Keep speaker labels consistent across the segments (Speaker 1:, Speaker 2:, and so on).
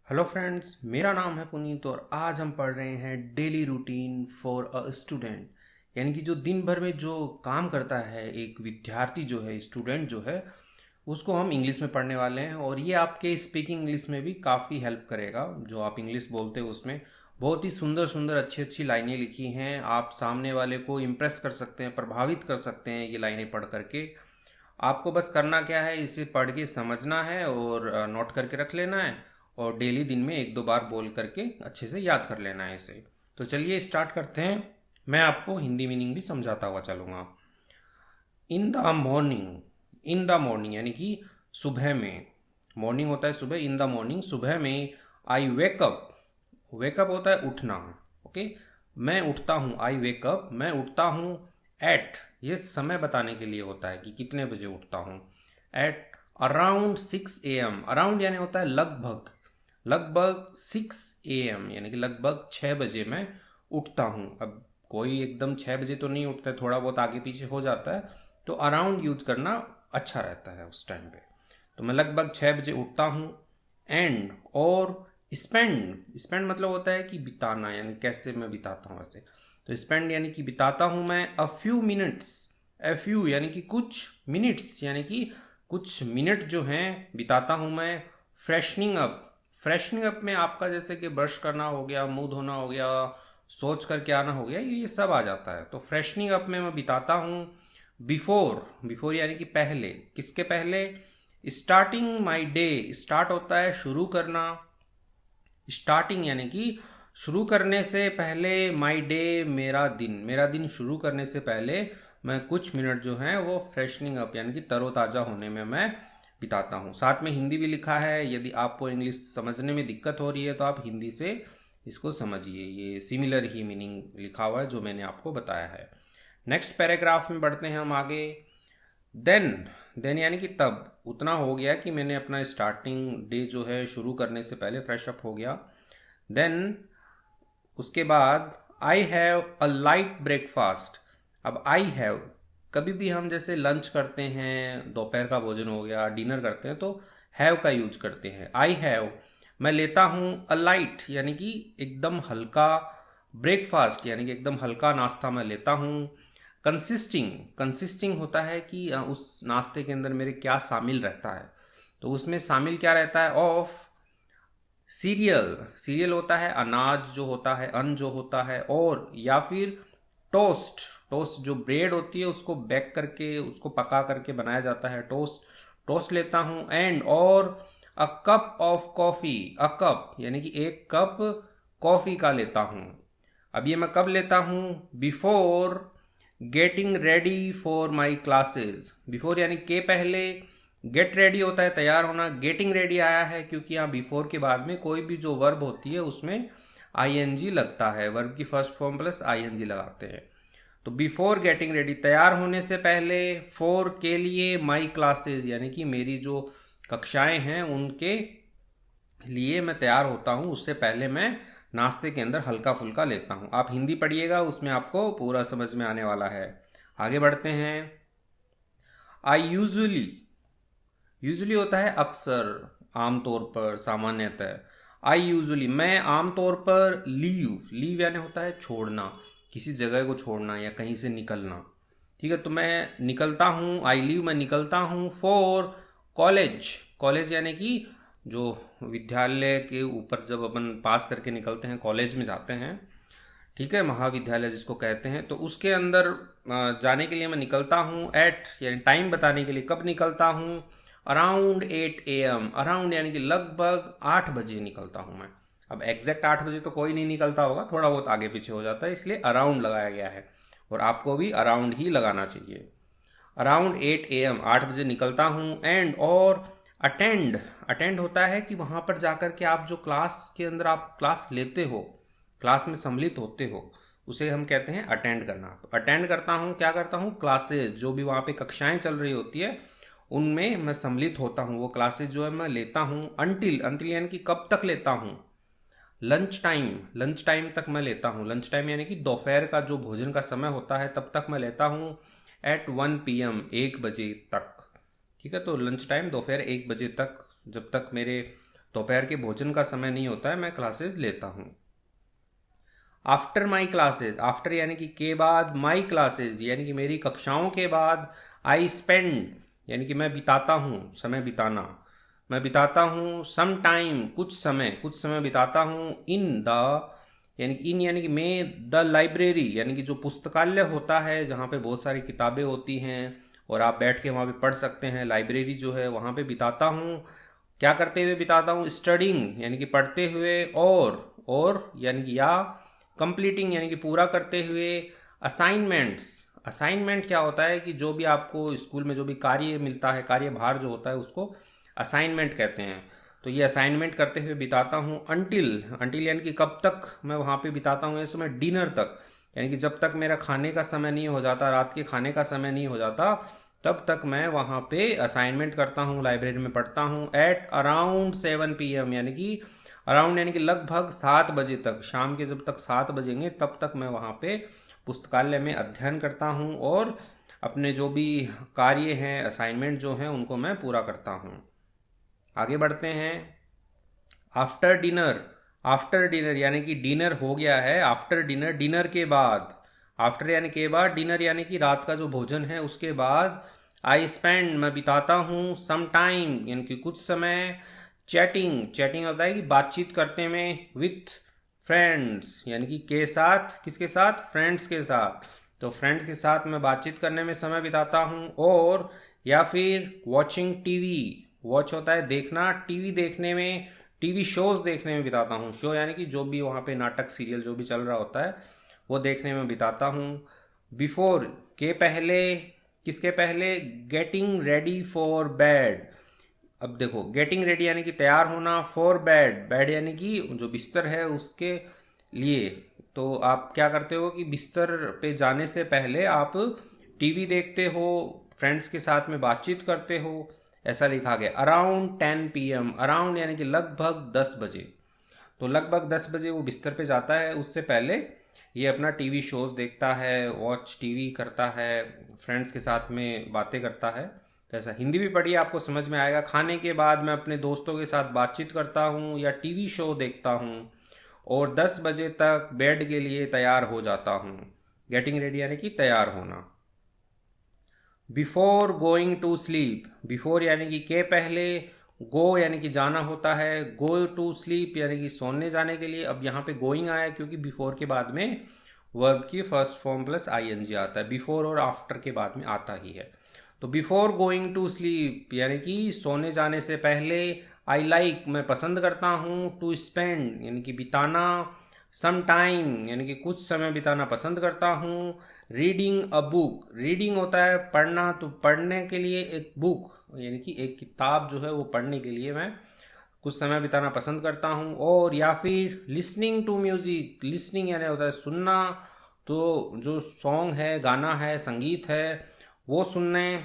Speaker 1: Hello friends, मेरा नाम है पुनीत और आज हम पढ़ रहे हैं daily routine for a student. यानी कि जो दिन भर में जो काम करता है एक विद्यार्थी जो है, स्टूडेंट जो है, उसको हम इंग्लिश में पढ़ने वाले हैं। और ये आपके स्पीकिंग इंग्लिश में भी काफ़ी हेल्प करेगा। जो आप इंग्लिश बोलते हो उसमें बहुत ही सुंदर सुंदर अच्छी अच्छी लाइनें लिखी हैं। आप सामने वाले को इम्प्रेस कर सकते हैं, प्रभावित कर सकते हैं ये लाइनें पढ़ करके। आपको बस करना क्या है, इसे पढ़ के समझना है और नोट करके रख लेना है। और डेली दिन में एक दो बार बोल करके अच्छे से याद कर लेना है इसे। तो चलिए स्टार्ट करते हैं। मैं आपको हिंदी मीनिंग भी समझाता हुआ चलूँगा। In the morning, in the morning यानी कि सुबह में। मॉर्निंग होता है सुबह, इन द मॉर्निंग सुबह में। आई वेकअप, वेकअप होता है उठना। ओके, मैं उठता हूँ, आई वेकअप, मैं उठता हूँ। एट, ये समय बताने के लिए होता है कि कितने बजे उठता हूँ। एट अराउंड 6 AM, अराउंड यानी होता है लगभग, लगभग 6 AM यानी कि लगभग 6 बजे मैं उठता हूँ। अब कोई एकदम 6 बजे तो नहीं उठता है, थोड़ा बहुत आगे पीछे हो जाता है, तो अराउंड यूज करना अच्छा रहता है उस टाइम पे। तो मैं लगभग 6 बजे उठता हूँ। एंड और स्पेंड, स्पेंड मतलब होता है कि बिताना, यानी कैसे मैं बिताता हूँ वैसे। तो स्पेंड यानी कि बिताता हूँ मैं a few minutes, a few यानी कि कुछ मिनट्स, यानी कि कुछ मिनट जो हैं बिताता हूँ मैं फ्रेशनिंग अप। फ्रेशनिंग अप में आपका जैसे कि ब्रश करना हो गया, मुंह धोना हो गया, सोच करके आना हो गया, ये सब आ जाता है। तो फ्रेशनिंग अप में मैं बिताता हूँ बिफोर, बिफोर यानी कि पहले, किसके पहले, स्टार्टिंग माई डे। स्टार्ट होता है शुरू करना, स्टार्टिंग यानी कि शुरू करने से पहले, माई डे मेरा दिन, मेरा दिन शुरू करने से पहले मैं कुछ मिनट जो हैं वो फ्रेशनिंग अप यानी कि तरोताज़ा होने में मैं बिताता हूँ। साथ में हिंदी भी लिखा है, यदि आपको इंग्लिश समझने में दिक्कत हो रही है तो आप हिंदी से इसको समझिए। ये सिमिलर ही मीनिंग लिखा हुआ है जो मैंने आपको बताया है। नेक्स्ट पैराग्राफ में बढ़ते हैं हम आगे। देन, देन यानी कि तब, उतना हो गया कि मैंने अपना स्टार्टिंग डे जो है शुरू करने से पहले फ्रेश अप हो गया। देन उसके बाद I have a light breakfast. अब आई हैव, कभी भी हम जैसे लंच करते हैं, दोपहर का भोजन हो गया, डिनर करते हैं, तो हैव का यूज करते हैं। आई हैव, मैं लेता हूँ अ लाइट यानी कि एकदम हल्का, ब्रेकफास्ट यानी कि एकदम हल्का नाश्ता मैं लेता हूँ। कंसिस्टिंग, कंसिस्टिंग होता है कि उस नाश्ते के अंदर मेरे क्या शामिल रहता है। तो उसमें शामिल क्या रहता है, ऑफ सीरियल, सीरियल होता है अनाज जो होता है, अन्न जो होता है, और या फिर टोस्ट, टोस्ट जो ब्रेड होती है उसको बेक करके, उसको पका करके बनाया जाता है, टोस्ट, टोस्ट लेता हूँ। एंड और a cup of coffee, a cup यानी कि एक कप कॉफ़ी का लेता हूँ। अब ये मैं कब लेता हूँ, before getting ready for my classes. Before यानी के पहले, गेट रेडी होता है तैयार होना, गेटिंग रेडी आया है क्योंकि यहाँ बिफोर के बाद में कोई भी जो वर्ब होती है उसमें आईएनजी लगता है, वर्ब की फर्स्ट फॉर्म प्लस आईएनजी लगाते हैं। तो बिफोर गेटिंग रेडी, तैयार होने से पहले, फोर के लिए, माई क्लासेस यानी कि मेरी जो कक्षाएं हैं उनके लिए मैं तैयार होता हूँ, उससे पहले मैं नाश्ते के अंदर हल्का फुल्का लेता हूँ। आप हिंदी पढ़िएगा, उसमें आपको पूरा समझ में आने वाला है। आगे बढ़ते हैं। आई यूजुअली, यूजुअली होता है अक्सर, आमतौर पर, सामान्यतः। आई यूजुअली, मैं आमतौर पर लीव, लीव यानी होता है छोड़ना, किसी जगह को छोड़ना या कहीं से निकलना। ठीक है, तो मैं निकलता हूँ, आई लीव, मैं निकलता हूँ फॉर कॉलेज। कॉलेज यानी कि जो विद्यालय के ऊपर जब अपन पास करके निकलते हैं, कॉलेज में जाते हैं, ठीक है, महाविद्यालय जिसको कहते हैं, तो उसके अंदर जाने के लिए मैं निकलता हूँ। एट यानी टाइम बताने के लिए, कब निकलता हूँ, अराउंड 8 AM, अराउंड यानी कि लगभग 8 बजे निकलता हूँ मैं। अब एग्जैक्ट 8 बजे तो कोई नहीं निकलता होगा, थोड़ा बहुत आगे पीछे हो जाता है, इसलिए अराउंड लगाया गया है और आपको भी अराउंड ही लगाना चाहिए। अराउंड 8 AM, 8 बजे निकलता हूँ। एंड और अटेंड, अटेंड होता है कि वहाँ पर जाकर के आप जो क्लास के अंदर आप क्लास लेते हो, क्लास में सम्मिलित होते हो, उसे हम कहते हैं अटेंड करना। तो अटेंड करता हूँ, क्या करता हूँ, क्लासेज, जो भी वहाँ पे कक्षाएं चल रही होती है उनमें मैं सम्मिलित होता हूँ, वो क्लासेज जो है मैं लेता हूँ। अनटिल, अनटिल यानी कि कब तक लेता हूँ, लंच टाइम, लंच टाइम तक मैं लेता हूँ। लंच टाइम यानी कि दोपहर का जो भोजन का समय होता है तब तक मैं लेता हूँ। एट 1 PM, 1 बजे तक। ठीक है, तो लंच टाइम दोपहर 1 बजे तक, जब तक मेरे दोपहर के भोजन का समय नहीं होता है, मैं क्लासेस लेता हूँ। आफ्टर माई क्लासेज, आफ्टर यानी कि के बाद, माई क्लासेज यानी कि मेरी कक्षाओं के बाद, आई स्पेंड यानी कि मैं बिताता हूँ, समय बिताना, मैं बिताता हूँ सम टाइम कुछ समय बिताता हूँ इन द यानी कि मैं द लाइब्रेरी यानी कि जो पुस्तकालय होता है जहाँ पे बहुत सारी किताबें होती हैं और आप बैठ के वहाँ पे पढ़ सकते हैं, लाइब्रेरी जो है वहाँ पे बिताता हूँ। क्या करते हुए बिताता हूँ? स्टडिंग यानी कि पढ़ते हुए, और यानी कि या कंप्लीटिंग यानी कि पूरा करते हुए, असाइनमेंट्स। असाइनमेंट क्या होता है कि जो भी आपको स्कूल में जो भी कार्य मिलता है, कार्यभार जो होता है उसको असाइनमेंट कहते हैं। तो ये असाइनमेंट करते हुए बिताता हूँ अंटिल यानी कि कब तक मैं वहाँ पे बिताता हूँ, इस समय डिनर तक यानी कि जब तक मेरा खाने का समय नहीं हो जाता, रात के खाने का समय नहीं हो जाता, तब तक मैं वहाँ पे असाइनमेंट करता हूँ, लाइब्रेरी में पढ़ता हूँ। एट अराउंड 7 PM यानी कि अराउंड यानी कि लगभग 7 बजे तक, शाम के जब तक 7 बजेंगे तब तक मैं वहाँ पे पुस्तकालय में अध्ययन करता हूँ और अपने जो भी कार्य हैं, असाइनमेंट जो हैं, उनको मैं पूरा करता हूँ। आगे बढ़ते हैं। आफ्टर डिनर, आफ्टर डिनर यानी कि डिनर हो गया है, आफ्टर डिनर डिनर के बाद, आफ्टर यानी के बाद, डिनर यानी कि रात का जो भोजन है उसके बाद, आई स्पेंड मैं बिताता हूँ सम टाइम यानी कि कुछ समय, चैटिंग होता है कि बातचीत करते में, विथ फ्रेंड्स यानी कि के साथ, किसके साथ? फ्रेंड्स के साथ। तो फ्रेंड्स के साथ मैं बातचीत करने में समय बिताता हूँ। और या फिर वॉचिंग टीवी, वॉच होता है देखना, टीवी देखने में, टीवी शोज देखने में बिताता हूँ। शो यानी कि जो भी वहाँ पे नाटक सीरियल जो भी चल रहा होता है वो देखने में बिताता हूँ। बिफोर के पहले, किसके पहले? Getting ready for bed. अब देखो, गेटिंग रेडी यानी कि तैयार होना, फॉर बेड, बेड यानी कि जो बिस्तर है उसके लिए। तो आप क्या करते हो कि बिस्तर पे जाने से पहले आप टीवी देखते हो, फ्रेंड्स के साथ में बातचीत करते हो, ऐसा लिखा गया। अराउंड 10 PM, अराउंड यानी कि लगभग 10 बजे। तो लगभग 10 बजे वो बिस्तर पे जाता है, उससे पहले ये अपना टीवी शोज देखता है, वॉच टीवी करता है, फ्रेंड्स के साथ में बातें करता है। तो ऐसा हिंदी भी पढ़िए, आपको समझ में आएगा। खाने के बाद मैं अपने दोस्तों के साथ बातचीत करता हूँ या टीवी शो देखता हूँ और 10 बजे तक बेड के लिए तैयार हो जाता हूँ। गेटिंग रेडी यानी कि तैयार होना। Before going to sleep, before यानी कि के पहले, गो यानी कि जाना होता है, गो टू स्लीप यानी कि सोने जाने के लिए। अब यहाँ पे गोइंग आया क्योंकि बिफोर के बाद में वर्ब की फर्स्ट फॉर्म प्लस आईएनजी आता है, बिफोर और आफ्टर के बाद में आता ही है। तो बिफोर गोइंग टू स्लीप यानी कि सोने जाने से पहले, आई लाइक मैं पसंद करता हूँ, टू स्पेंड यानी कि बिताना, सम टाइम यानी कि कुछ समय बिताना पसंद करता हूँ, रीडिंग अ बुक, रीडिंग होता है पढ़ना, तो पढ़ने के लिए एक बुक यानी कि एक किताब जो है वो पढ़ने के लिए मैं कुछ समय बिताना पसंद करता हूँ। और या फिर लिसनिंग टू म्यूजिक, लिसनिंग यानी होता है सुनना, तो जो सॉन्ग है, गाना है, संगीत है, वो सुनने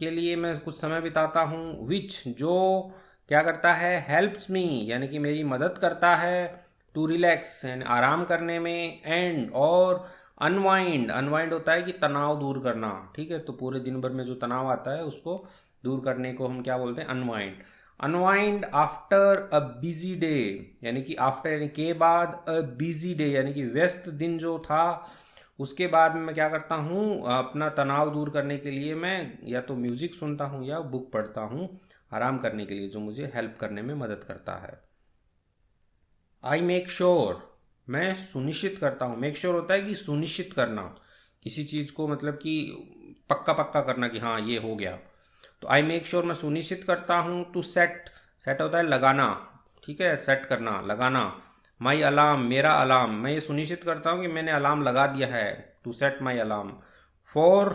Speaker 1: के लिए मैं कुछ समय बिताता हूँ। विच जो क्या करता है? हेल्प्स मी यानी कि मेरी मदद करता है, टू रिलैक्स यानी आराम करने में, एंड और अनवाइंड, अनवाइंड होता है कि तनाव दूर करना, ठीक है। तो पूरे दिन भर में जो तनाव आता है उसको दूर करने को हम क्या बोलते हैं? Unwind. Unwind after a busy day यानी कि आफ्टर यानी के बाद, अ बिजी डे यानी कि व्यस्त दिन जो था उसके बाद में मैं क्या करता हूँ? अपना तनाव दूर करने के लिए मैं या तो म्यूजिक सुनता हूँ या बुक पढ़ता हूँ, आराम करने के लिए, जो मुझे हेल्प करने में मदद करता है। आई मेक श्योर, मैं सुनिश्चित करता हूँ। मेक श्योर होता है कि सुनिश्चित करना किसी चीज़ को, मतलब कि पक्का पक्का करना कि हाँ ये हो गया। तो आई मेक श्योर मैं सुनिश्चित करता हूँ। टू सेट, सेट होता है लगाना, ठीक है, सेट करना, लगाना। माई अलार्म, मेरा अलार्म, मैं ये सुनिश्चित करता हूँ कि मैंने अलार्म लगा दिया है, to set my alarm. For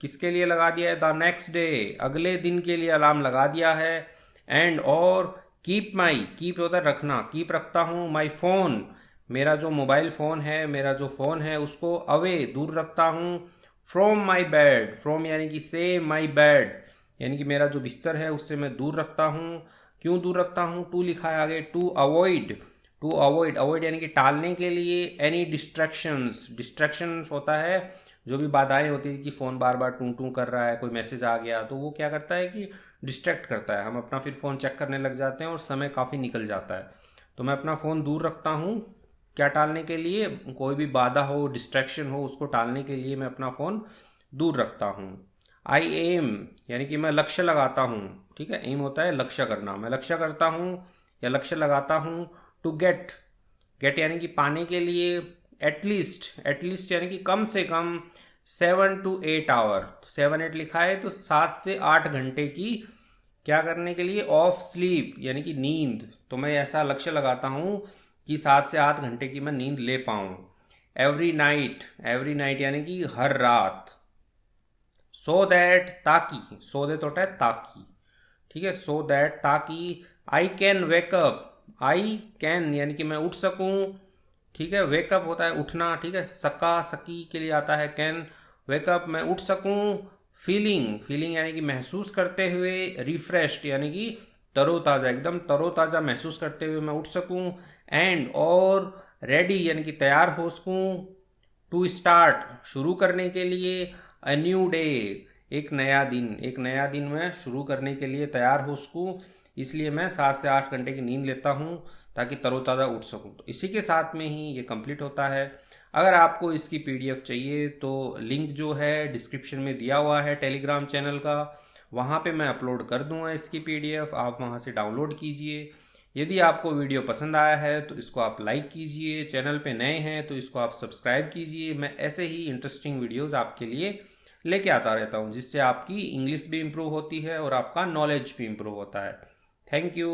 Speaker 1: किसके लिए लगा दिया है? द नेक्स्ट डे, अगले दिन के लिए अलार्म लगा दिया है। एंड और कीप माई, कीप होता है रखना, कीप रखता हूँ। माई फोन, मेरा जो मोबाइल फ़ोन है, मेरा जो फ़ोन है उसको अवे, दूर रखता हूँ। फ्रॉम माई बेड, फ्रॉम यानी कि से माई बेड यानी कि मेरा जो बिस्तर है उससे मैं दूर रखता हूँ। क्यों दूर रखता हूँ? टू लिखा है आगे, to avoid, to avoid, avoid यानी कि टालने के लिए। एनी डिस्ट्रैक्शंस, डिस्ट्रैक्शंस होता है जो भी बाधाएं होती है कि फ़ोन बार बार टू टू कर रहा है, कोई मैसेज आ गया तो वो क्या करता है कि डिस्ट्रैक्ट करता है, हम अपना फिर फ़ोन चेक करने लग जाते हैं और समय काफ़ी निकल जाता है। तो मैं अपना फ़ोन दूर रखता हूँ, क्या टालने के लिए, कोई भी बाधा हो, डिस्ट्रैक्शन हो, उसको टालने के लिए मैं अपना फ़ोन दूर रखता हूँ। आई एम यानी कि मैं लक्ष्य लगाता हूँ, ठीक है, एम होता है लक्ष्य करना, मैं लक्ष्य करता हूँ या लक्ष्य लगाता हूँ। टू गेट, गेट यानी कि पाने के लिए, एटलीस्ट यानी कि कम से कम 7 to 8 आवर, तो 7-8 लिखा है तो 7 से 8 घंटे की क्या करने के लिए, ऑफ स्लीप यानी कि नींद। तो मैं ऐसा लक्ष्य लगाता हूँ कि 7 से 8 घंटे की मैं नींद ले पाऊँ। एवरी नाइट यानी कि हर रात। सो दैट ताकि, सो दैट होता है ताकि, ठीक है, सो दैट ताकि I can wake up, I can यानी कि मैं उठ सकूं, ठीक है, वेकअप होता है उठना, ठीक है, सका सकी के लिए आता है कैन, वेकअप मैं उठ सकूं। फीलिंग यानी कि महसूस करते हुए, रिफ्रेश्ड यानी कि तरोताज़ा, एकदम तरोताज़ा महसूस करते हुए मैं उठ सकूं। एंड और रेडी यानी कि तैयार हो सकूं। टू स्टार्ट शुरू करने के लिए, अ न्यू डे एक नया दिन मैं शुरू करने के लिए तैयार हो सकूँ, इसलिए मैं 7 से 8 घंटे की नींद लेता हूँ ताकि तरोताज़ा उठ सकूँ। तो इसी के साथ में ही ये कंप्लीट होता है। अगर आपको इसकी पीडीएफ चाहिए तो लिंक जो है डिस्क्रिप्शन में दिया हुआ है टेलीग्राम चैनल का, वहाँ पे मैं अपलोड कर दूंगा इसकी पीडीएफ, आप वहाँ से डाउनलोड कीजिए। यदि आपको वीडियो पसंद आया है तो इसको आप लाइक कीजिए, चैनल पे नए हैं तो इसको आप सब्सक्राइब कीजिए। मैं ऐसे ही इंटरेस्टिंग वीडियोस आपके लिए लेके आता रहता हूँ, जिससे आपकी इंग्लिश भी इम्प्रूव होती है और आपका नॉलेज भी इम्प्रूव होता है। Thank you.